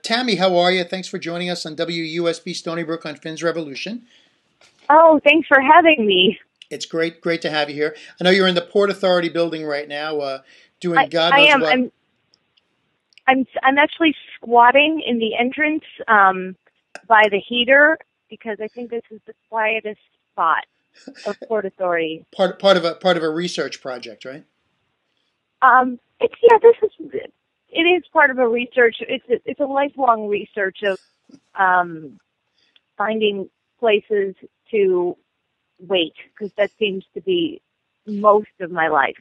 Tammy, how are you? Thanks for joining us on WUSB Stony Brook on Finn's Revolution. Oh, thanks for having me. It's great to have you here. I know you're in the Port Authority building right now, doing I, God I knows am. what. I'm actually squatting in the entrance by the heater because I think this is the quietest spot of Port Authority. Part of a research project, right? It is part of a research. It's a lifelong research of finding places to wait, because that seems to be most of my life.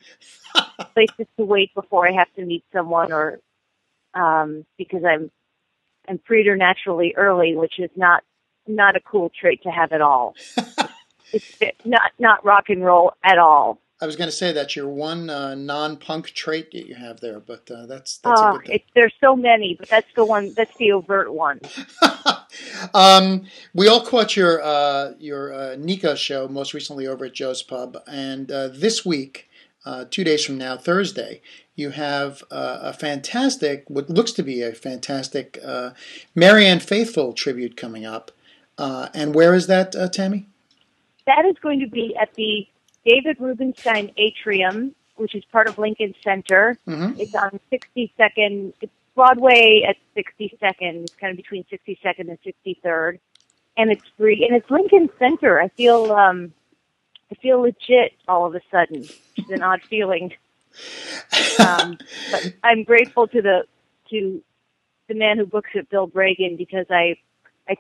Places to wait before I have to meet someone, or because I'm preternaturally early, which is not a cool trait to have at all. It's not rock and roll at all. I was going to say that's your one non-punk trait that you have there, but that's a good thing. There's so many, but that's the one. That's the overt one. We all caught your Nika show most recently over at Joe's Pub, and this week, 2 days from now, Thursday, you have a fantastic, what looks to be a fantastic Marianne Faithfull tribute coming up. And where is that, Tammy? That is going to be at the David Rubenstein Atrium, which is part of Lincoln Center. Mm-hmm. It's on 62nd. It's Broadway at 62nd. It's kind of between 62nd and 63rd, and it's free. And it's Lincoln Center. I feel legit all of a sudden. It's an odd feeling. But I'm grateful to the man who books it, Bill Bragan, because I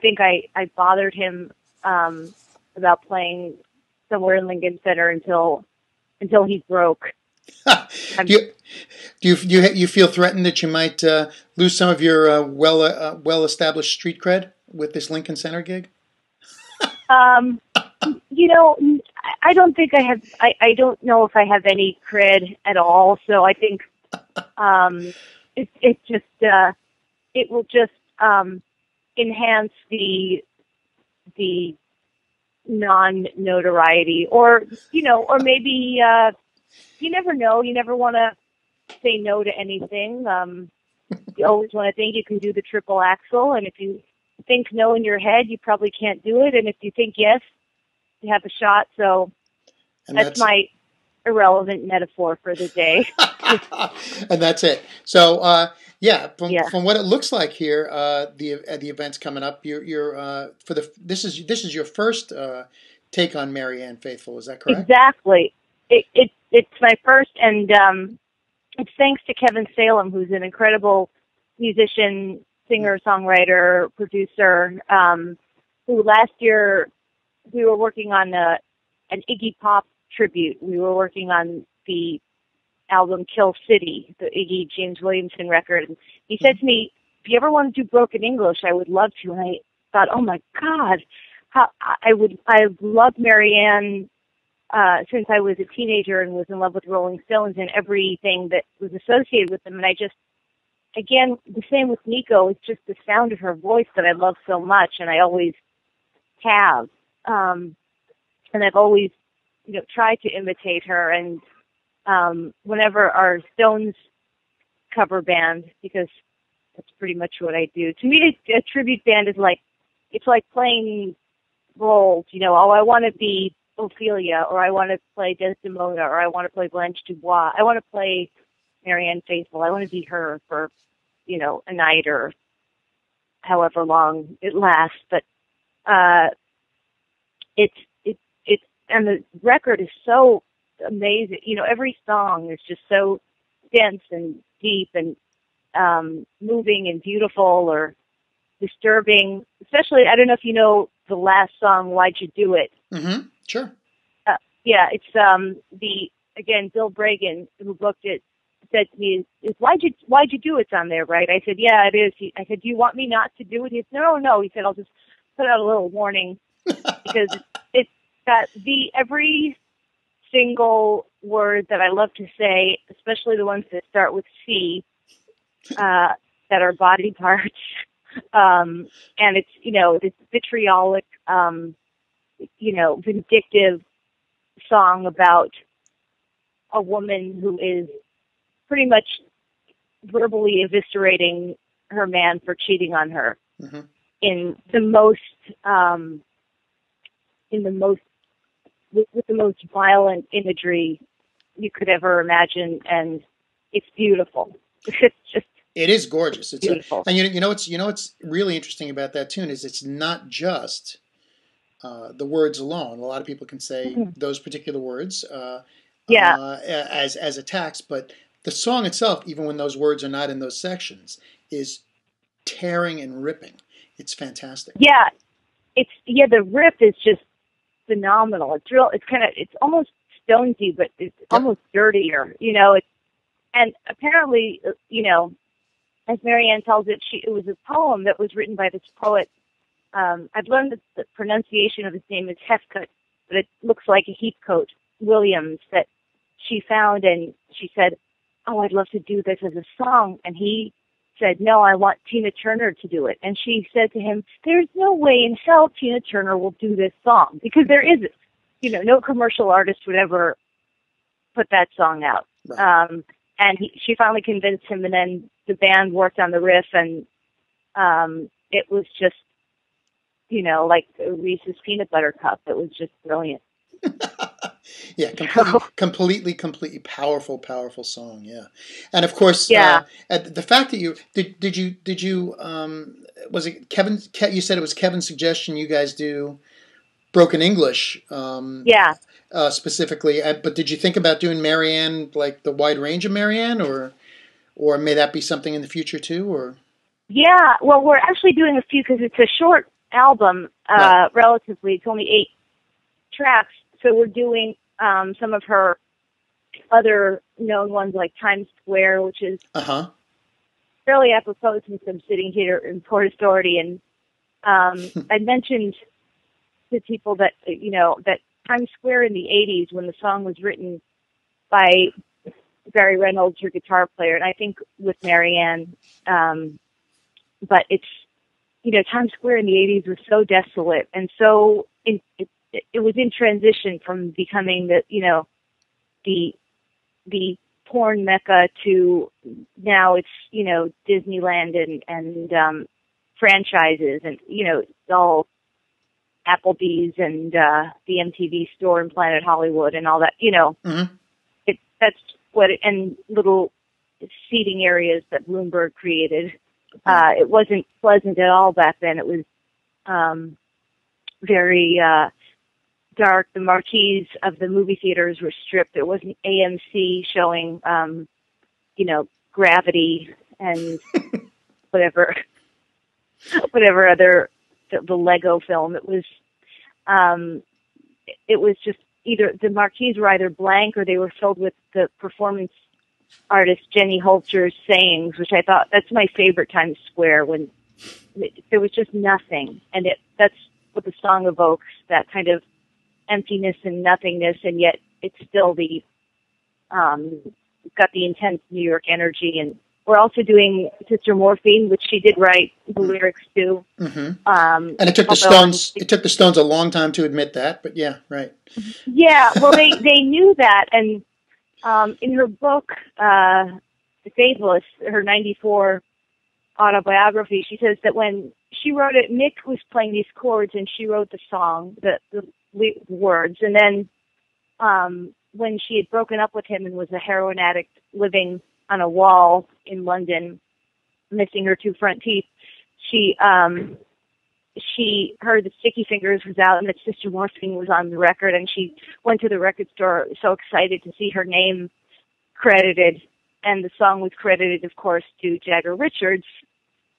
think I bothered him about playing somewhere in Lincoln Center until he broke. Do you feel threatened that you might lose some of your well established street cred with this Lincoln Center gig? I don't think I have. I don't know if I have any cred at all. So I think it will just enhance the non-notoriety, or maybe you never know. You never want to say no to anything. You always want to think you can do the triple axel, and if you think no in your head, you probably can't do it. And if you think yes, you have a shot. So that's my irrelevant metaphor for the day. And that's it. So from what it looks like here, the event's coming up. This is your first take on Marianne Faithfull. Is that correct? Exactly. It's my first, and it's thanks to Kevin Salem, who's an incredible musician, singer, songwriter, producer. Who last year we were working on an Iggy Pop tribute. We were working on the album Kill City, the Iggy James Williamson record. And he said to me, if you ever want to do broken English, I would love to. And I thought, oh my God, I've loved Marianne since I was a teenager and was in love with Rolling Stones and everything that was associated with them. And I just, again, the same with Nico, it's just the sound of her voice that I love so much, and I always have. And I've always, tried to imitate her. And whenever our Stones cover band, because that's pretty much what I do. To me, a tribute band is it's like playing roles. I want to be Ophelia, or I want to play Desdemona, or I want to play Blanche Dubois. I want to play Marianne Faithfull. I want to be her for, a night or however long it lasts. But and the record is so amazing. Every song is just so dense and deep and moving and beautiful or disturbing. Especially, I don't know if you know the last song, "Why'd You Do It?" Mm-hmm. Sure. It's Bill Bragan, who booked it, said to me, "Why'd you do it's on there, right?" I said, "Yeah, it is." I said, "Do you want me not to do it?" He said, "No." He said, "I'll just put out a little warning because it's got every single word that I love to say, especially the ones that start with C, that are body parts, and it's this vitriolic, vindictive song about a woman who is pretty much verbally eviscerating her man for cheating on her Mm-hmm. in the most with the most violent imagery you could ever imagine, and it's beautiful. It's just It is gorgeous. It's beautiful. and you know what's really interesting about that tune is it's not just the words alone. A lot of people can say those particular words Yeah. as attacks, but the song itself, even when those words are not in those sections, is tearing and ripping. It's fantastic. Yeah. The riff is just phenomenal. It's almost Stonesy, but it's almost dirtier, and apparently, as Marianne tells it, it was a poem that was written by this poet. I've learned that the pronunciation of his name is Heathcote, but it looks like a Heathcote Williams that she found, and she said, "Oh, I'd love to do this as a song," and he said, "No, I want Tina Turner to do it." And she said to him, "There's no way in hell Tina Turner will do this song, because there isn't. No commercial artist would ever put that song out." Right. And she finally convinced him, and then the band worked on the riff, and it was just, like a Reese's peanut butter cup. It was just brilliant. Yeah, completely powerful song. Yeah, and of course, the fact that you did you was it Kevin? You said it was Kevin's suggestion you guys do broken English. Specifically, but did you think about doing Marianne, like the wide range of Marianne, or may that be something in the future too? Or well, we're actually doing a few because it's a short album, relatively. It's only 8 tracks. So we're doing some of her other known ones like Times Square, which is fairly apropos since I'm sitting here in Port Authority. And I mentioned to people that, that Times Square in the 80s, when the song was written by Barry Reynolds, her guitar player, and I think with Marianne, but it's, Times Square in the 80s was so desolate and so it was in transition from becoming the porn mecca to now it's, Disneyland and franchises and, it's all Applebee's and the MTV store in Planet Hollywood and all that, that's what and little seating areas that Bloomberg created. It wasn't pleasant at all back then. It was very dark. The marquees of the movie theaters were stripped. There wasn't AMC showing, Gravity and whatever other the Lego film. It was just either the marquees were either blank or they were filled with the performance artist Jenny Holzer's sayings, which I thought that's my favorite Times Square, when there was just nothing, and that's what the song evokes, that kind of emptiness and nothingness, and yet it's still got the intense New York energy. And we're also doing Sister Morphine, which she did write the lyrics to. And it took the Stones a long time to admit that, but yeah, right. Yeah, well, they knew that, and in her book, The Faithless, her '94 autobiography, she says that when she wrote it, Mick was playing these chords, and she wrote the song, the words, and then when she had broken up with him and was a heroin addict living on a wall in London, missing her 2 front teeth, she heard that Sticky Fingers was out and that Sister Morphine was on the record, and she went to the record store so excited to see her name credited, and the song was credited, of course, to Jagger Richards,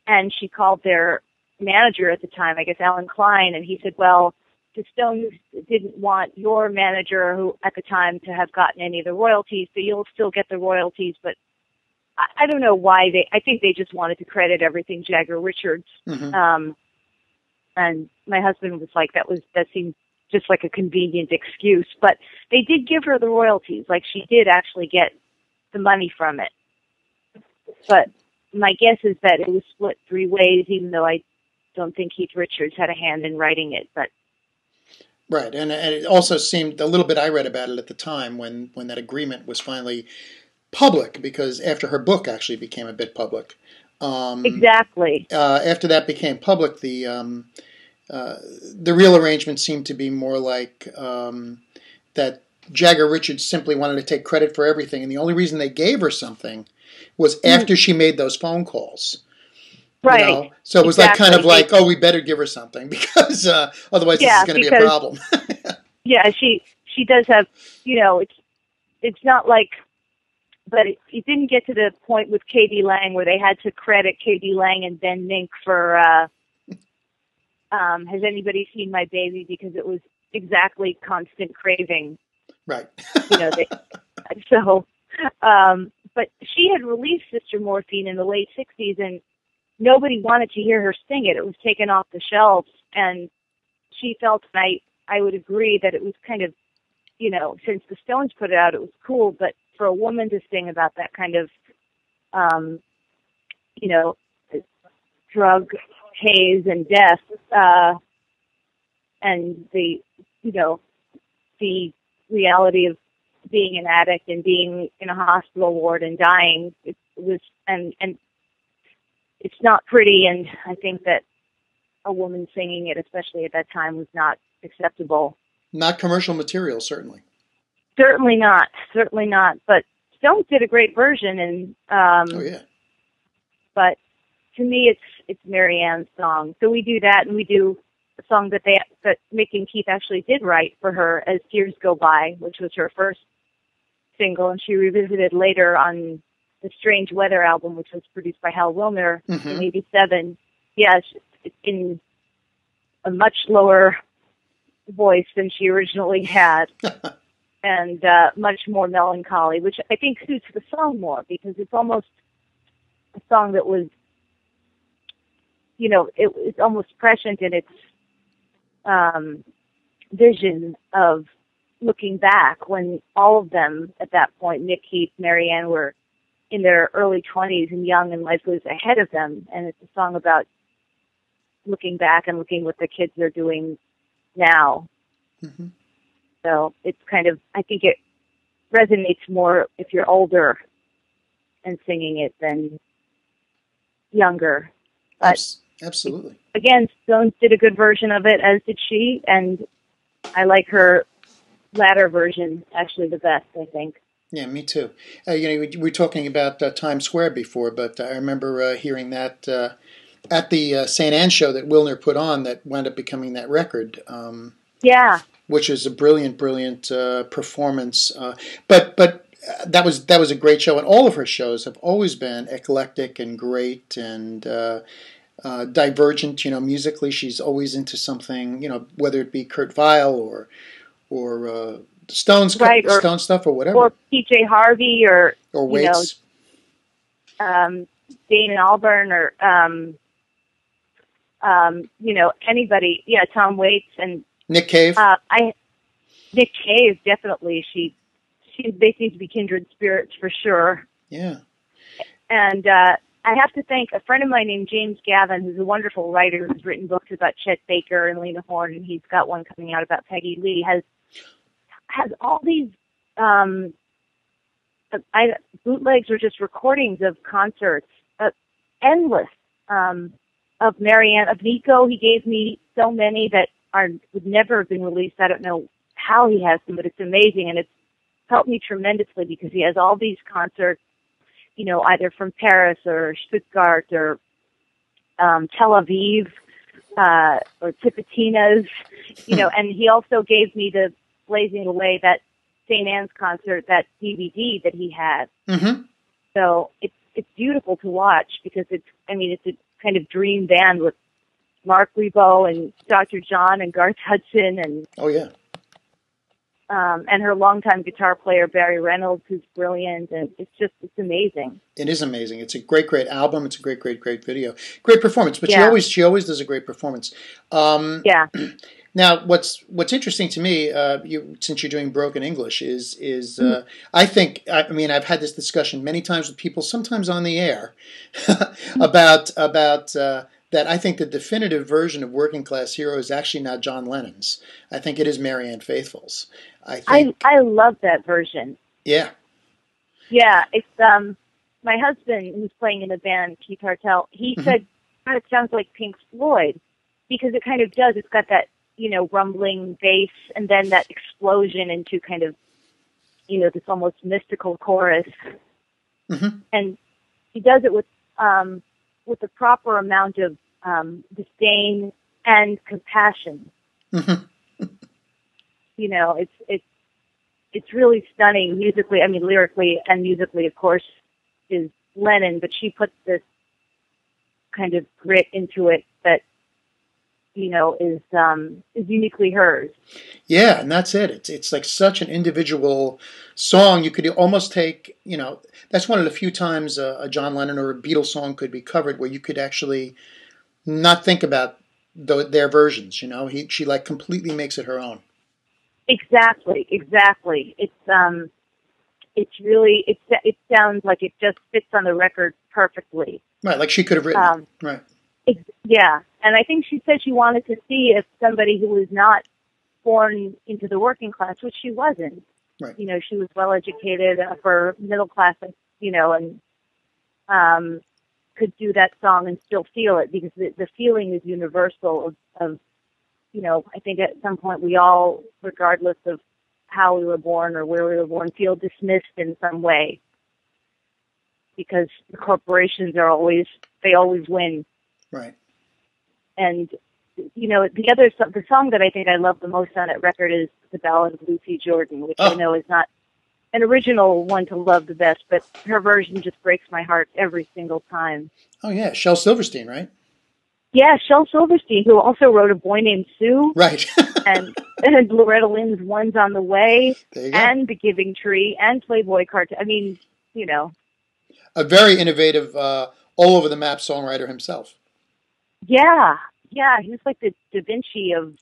and she called their manager at the time, I guess Alan Klein, and he said, well, the Stones didn't want your manager, who at the time, to have gotten any of the royalties, so you'll still get the royalties, but I don't know why I think they just wanted to credit everything Jagger Richards. And my husband was like, that seemed just like a convenient excuse, but they did give her the royalties. Like, she did actually get the money from it. But my guess is that it was split 3 ways, even though I don't think Keith Richards had a hand in writing it, but. Right. And it also seemed a little bit, I read about it at the time when that agreement was finally public, because after her book actually became a bit public, Exactly. After that became public, the real arrangement seemed to be more like that Jagger Richards simply wanted to take credit for everything, and the only reason they gave her something was after she made those phone calls. You Right. know, so it was like kind of like, oh, we better give her something because otherwise this is going to be a problem. Yeah, she does have, it's not like, but it didn't get to the point with K.D. Lang where they had to credit K.D. Lang and Ben Mink for Has Anybody Seen My Baby, because it was exactly Constant Craving. Right. But she had released Sister Morphine in the late 60s, and nobody wanted to hear her sing it. It was taken off the shelves, and she felt, and I would agree, that it was kind of, since the Stones put it out, it was cool, but for a woman to sing about that kind of, drug haze and death, and the reality of being an addict and being in a hospital ward and dying, it was, and it's not pretty, and I think that a woman singing it, especially at that time, was not acceptable. Not commercial material, certainly. Certainly not. But Stones did a great version, and oh yeah. But to me, it's Marianne's song. So we do that, and we do a song that Mick and Keith actually did write for her, As Years Go By, which was her first single, and she revisited later on the Strange Weather album, which was produced by Hal Wilner in '87. Yes, in a much lower voice than she originally had, and much more melancholy, which I think suits the song more, because it's almost a song that was, it's almost prescient in its vision of looking back, when all of them at that point, Nick, Keith, Marianne, were in their early 20s and young, and life was ahead of them. And it's a song about looking back and looking what the kids are doing now. Mm-hmm. So it's kind of, I think it resonates more if you're older and singing it than younger. But absolutely. Again, Stones did a good version of it, as did she, and I like her latter version actually the best, I think. Yeah, me too. We were talking about Times Square before, but I remember hearing that at the St. Anne show that Wilner put on, that wound up becoming that record. Yeah. Which is a brilliant performance. But that was a great show, and all of her shows have always been eclectic and great and divergent. Musically, she's always into something. Whether it be Kurt Weill or Stones, right, Stone stuff, or whatever, or PJ Harvey, or Waits, Damon Albarn, or anybody. Yeah, Tom Waits and Nick Cave. Nick Cave, definitely. They seem to be kindred spirits for sure. Yeah. And I have to thank a friend of mine named James Gavin, who's a wonderful writer who's written books about Chet Baker and Lena Horne, and he's got one coming out about Peggy Lee. Has all these bootlegs or just recordings of concerts, endless, of Marianne, of Nico. He gave me so many that would never have been released. I don't know how he has them, but it's amazing, and it's helped me tremendously because he has all these concerts, either from Paris or Stuttgart or Tel Aviv or Tipitinas, and he also gave me the Blazing Away, that St. Anne's concert, that DVD that he had. Mm-hmm. So it's beautiful to watch because it's a kind of dream band with Mark Ribot and Dr. John and Garth Hudson and and her longtime guitar player Barry Reynolds, who's brilliant, and it's amazing. It is amazing. It's a great album. It's a great video, great performance. But she always does a great performance. Yeah. Now, what's interesting to me, since you're doing broken English, is I think I've had this discussion many times with people, sometimes on the air, about that I think the definitive version of Working Class Hero is actually not John Lennon's. I think it is Marianne Faithfull's. I love that version. Yeah. Yeah, it's my husband, who's playing in the band, Keith Hartel, he said, God, it sounds like Pink Floyd, because it kind of does. It's got that, rumbling bass, and then that explosion into kind of, this almost mystical chorus. And he does it with the proper amount of disdain and compassion. It's really stunning musically. I mean, lyrically and musically, of course, is Lennon, but she puts this kind of grit into it that is uniquely hers. Yeah, and that's it. It's like such an individual song. You could almost take, that's one of the few times a John Lennon or a Beatles song could be covered where you could actually not think about their versions. She like completely makes it her own. Exactly. It's really it sounds like it just fits on the record perfectly. Right, like she could have written it. Right. Yeah, and I think she said she wanted to see if somebody who was not born into the working class, which she wasn't. Right. She was well educated, upper middle class, and could do that song and still feel it, because the feeling is universal of I think at some point we all, regardless of how we were born or where we were born, feel dismissed in some way, because the corporations they always win. Right. And, the song that I think I love the most on that record is The Ballad of Lucy Jordan, which I know is not an original one to love the best, but her version just breaks my heart every single time. Oh, yeah. Shel Silverstein, right? Yeah, Shel Silverstein, who also wrote A Boy Named Sue. Right. and Loretta Lynn's One's on the Way, and The Giving Tree, and Playboy Cartoon. I mean, a very innovative, all-over-the-map songwriter himself. Yeah, he was like the Da Vinci of,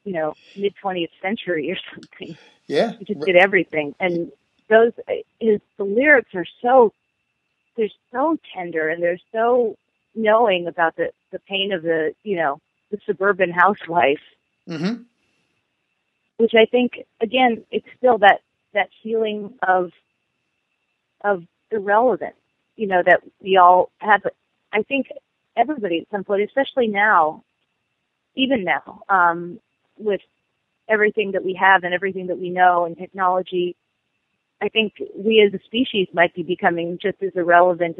mid-20th century or something. Yeah. He just did everything. And the lyrics are they're so tender, and they're so knowing about the pain of the suburban housewife. Which I think, again, it's still that feeling of irrelevance, that we all have. I think everybody at some point, especially now, even now, with everything that we have and everything that we know and technology, I think we as a species might be becoming just as irrelevant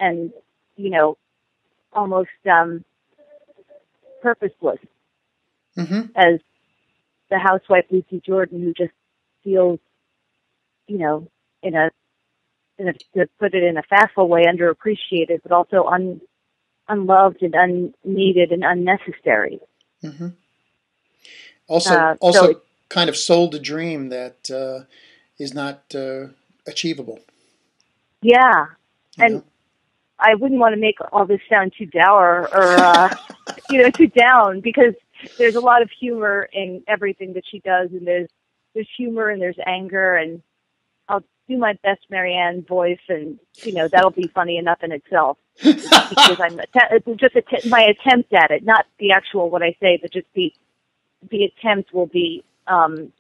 and almost purposeless as the housewife Lucy Jordan, who just feels, to put it in a facile way, underappreciated, but also unloved and unneeded and unnecessary. Also, kind of sold a dream that is not achievable. Yeah, and I wouldn't want to make all this sound too dour or too down, because there's a lot of humor in everything that she does, and there's humor and there's anger, and I'll do my best Marianne voice, and that'll be funny enough in itself, because it's just my attempt at it, not the actual what I say, but just the attempt will be the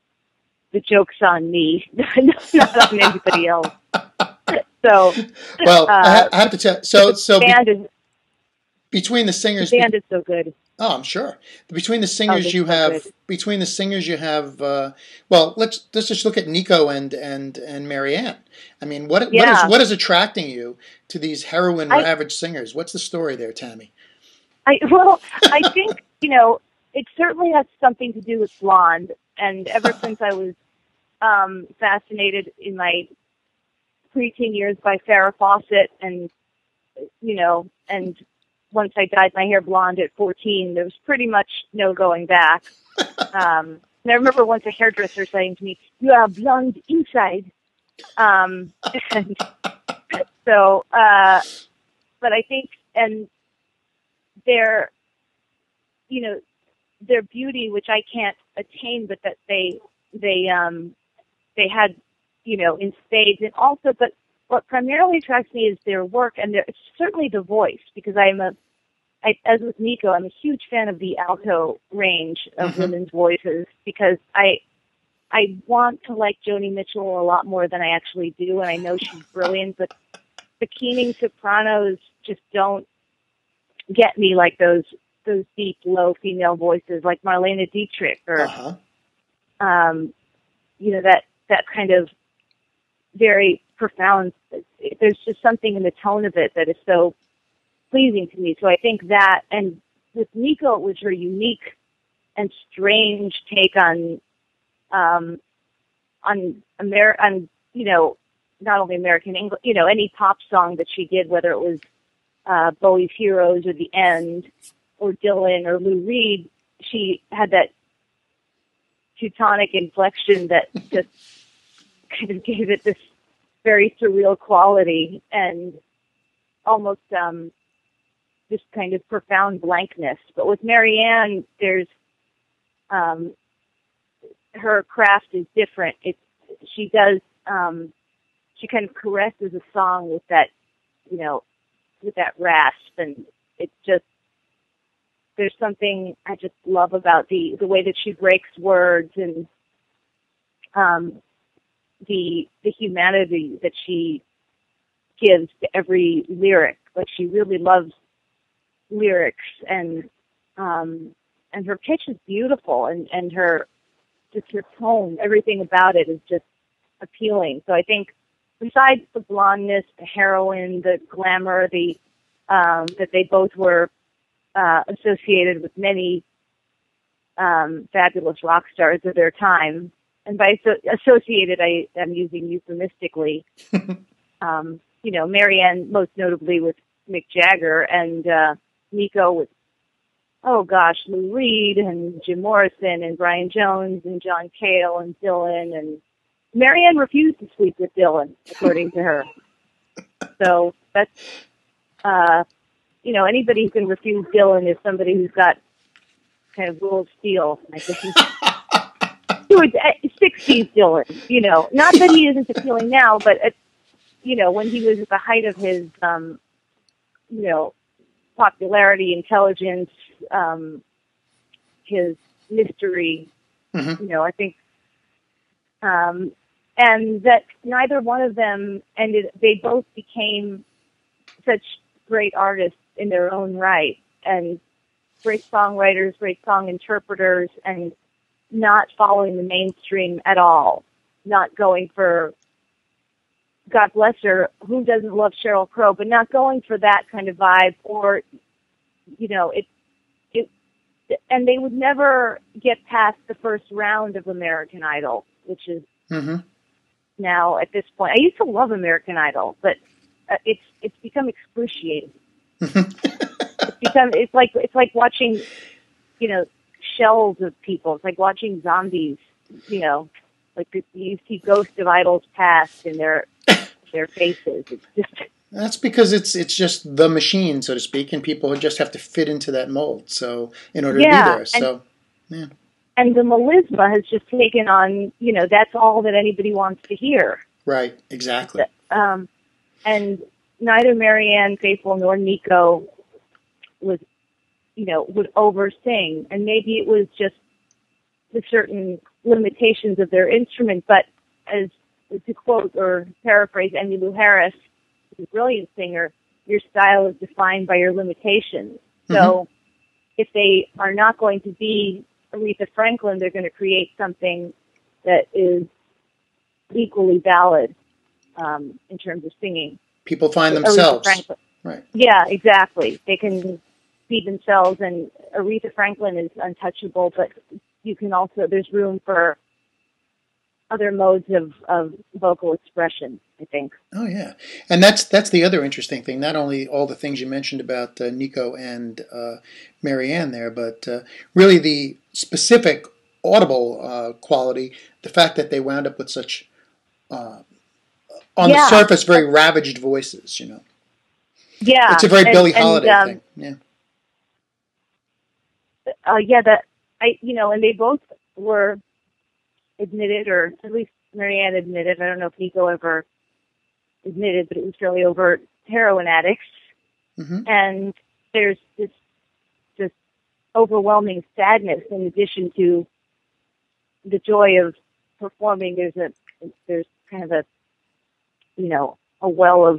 joke's on me, not on anybody else. So, well, I have to tell. So between the singers, the band is so good. Oh, I'm sure. Between the singers you have, well, let's just look at Nico and Marianne. I mean, what is attracting you to these heroin ravaged singers? What's the story there, Tammy? I think it certainly has something to do with blonde, and ever since I was fascinated in my preteen years by Farrah Fawcett, and and once I dyed my hair blonde at 14, there was pretty much no going back. And I remember once a hairdresser saying to me, "You are blonde inside." And so, but I think, and their beauty, which I can't attain, but that they had, in spades, and also, but what primarily attracts me is their work, and it's certainly the voice, because as with Nico, I'm a huge fan of the alto range of women's voices, because I I want to like Joni Mitchell a lot more than I actually do, and I know she's brilliant, but the keening sopranos just don't get me like those deep, low female voices like Marlene Dietrich or, that kind of very profound. There's just something in the tone of it that is so pleasing to me. So I think that, and with Nico, it was her unique and strange take on not only American English, any pop song that she did, whether it was Bowie's Heroes or The End or Dylan or Lou Reed, she had that Teutonic inflection that just kind of gave it this very surreal quality and almost this kind of profound blankness. But with Marianne, there's her craft is different. She kind of caresses a song with that, with that rasp, and it's just, there's something I just love about the way that she breaks words and the humanity that she gives to every lyric. Like, she really loves lyrics, and her pitch is beautiful, and her tone, everything about it is just appealing. So I think besides the blondness, the heroine, the glamour, that they both were associated with many fabulous rock stars of their time, and by associated, I'm using euphemistically. Marianne most notably with Mick Jagger, and Nico with, Lou Reed and Jim Morrison and Brian Jones and John Cale and Dylan, and Marianne refused to sleep with Dylan, according to her. So that's, anybody who can refuse Dylan is somebody who's got kind of will of steel. I think he's 60s Dylan, not that he isn't appealing now, but, when he was at the height of his, popularity, intelligence, his mystery, I think, and that neither one of them they both became such great artists in their own right, and great songwriters, great song interpreters, and not following the mainstream at all, not going for, God bless her, who doesn't love Sheryl Crow, but not going for that kind of vibe, or, and they would never get past the first round of American Idol, which is now at this point. I used to love American Idol, but it's become excruciating. It's like watching, shells of people. It's like watching zombies, like you see ghosts of idols past in their faces. It's just. That's because it's just the machine, so to speak, and people just have to fit into that mold. So in order to be there, and the melisma has just taken on. That's all that anybody wants to hear. Right. Exactly. And neither Marianne Faithfull nor Nico would oversing, and maybe it was just the certain limitations of their instrument. But as to quote or paraphrase Emmylou Harris, a brilliant singer, your style is defined by your limitations. So if they are not going to be Aretha Franklin, they're going to create something that is equally valid in terms of singing. People find themselves. Right. Yeah, exactly. They can be themselves, and Aretha Franklin is untouchable, but you can also, there's room for other modes of vocal expression, I think. Oh, yeah. And that's the other interesting thing, not only all the things you mentioned about Nico and Marianne there, but really the specific audible quality, the fact that they wound up with such, on the surface, very ravaged voices, Yeah. It's a very Billie Holiday thing. Yeah. And they both were admitted, or at least Marianne admitted, I don't know if Nico ever admitted, but it was fairly overt, heroin addicts. And there's this overwhelming sadness in addition to the joy of performing, there's kind of a, a well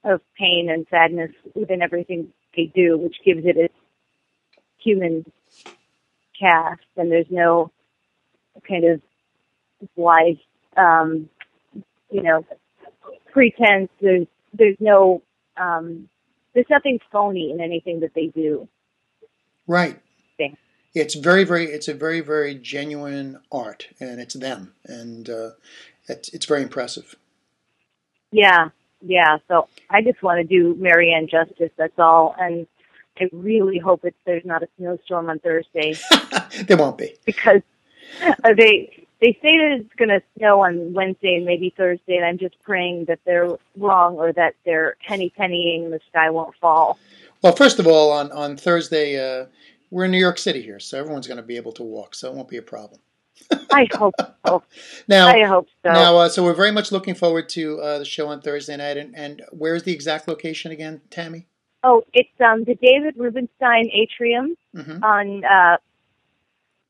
of pain and sadness within everything they do, which gives it its human cast. And there's no kind of life, pretense. There's no, there's nothing phony in anything that they do. Right. It's it's a very, very genuine art, and it's them, and it's very impressive. Yeah. So I just want to do Marianne justice. That's all, and I really hope there's not a snowstorm on Thursday. There won't be, because they say that it's going to snow on Wednesday and maybe Thursday, and I'm just praying that they're wrong or that they're pennying and the sky won't fall. Well, first of all, on Thursday, we're in New York City here, so everyone's going to be able to walk, so it won't be a problem. I hope so. I hope so. Now, so we're very much looking forward to the show on Thursday night. And where's the exact location again, Tammy? Oh, it's the David Rubenstein Atrium on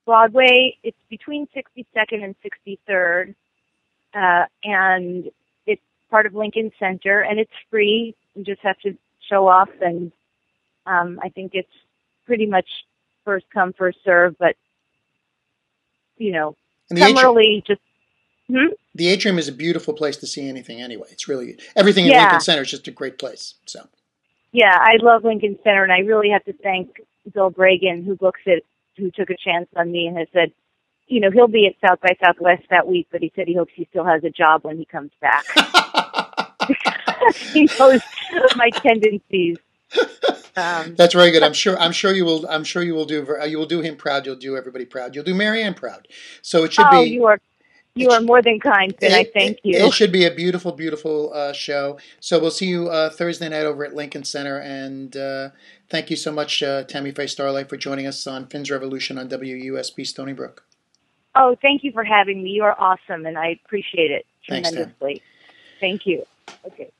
Broadway. It's between 62nd and 63rd, and it's part of Lincoln Center, and it's free. You just have to show up, and I think it's pretty much first come, first serve, but summarily just. The Atrium is a beautiful place to see anything anyway. It's really, everything in Lincoln Center is just a great place. So. Yeah, I love Lincoln Center, and I really have to thank Bill Bragan, who books it, who took a chance on me and has said, he'll be at South by Southwest that week, but he said he hopes he still has a job when he comes back. He knows my tendencies. That's very good. I'm sure you will. I'm sure you will do him proud. You'll do everybody proud. You'll do Marianne proud. So it should be. You are more than kind, Finn. I thank you. It should be a beautiful, beautiful show. So we'll see you Thursday night over at Lincoln Center. And thank you so much, Tammy Faye Starlite, for joining us on Finn's Revolution on WUSB Stony Brook. Oh, thank you for having me. You are awesome, and I appreciate it tremendously. Thanks, Tam. Thank you. Okay.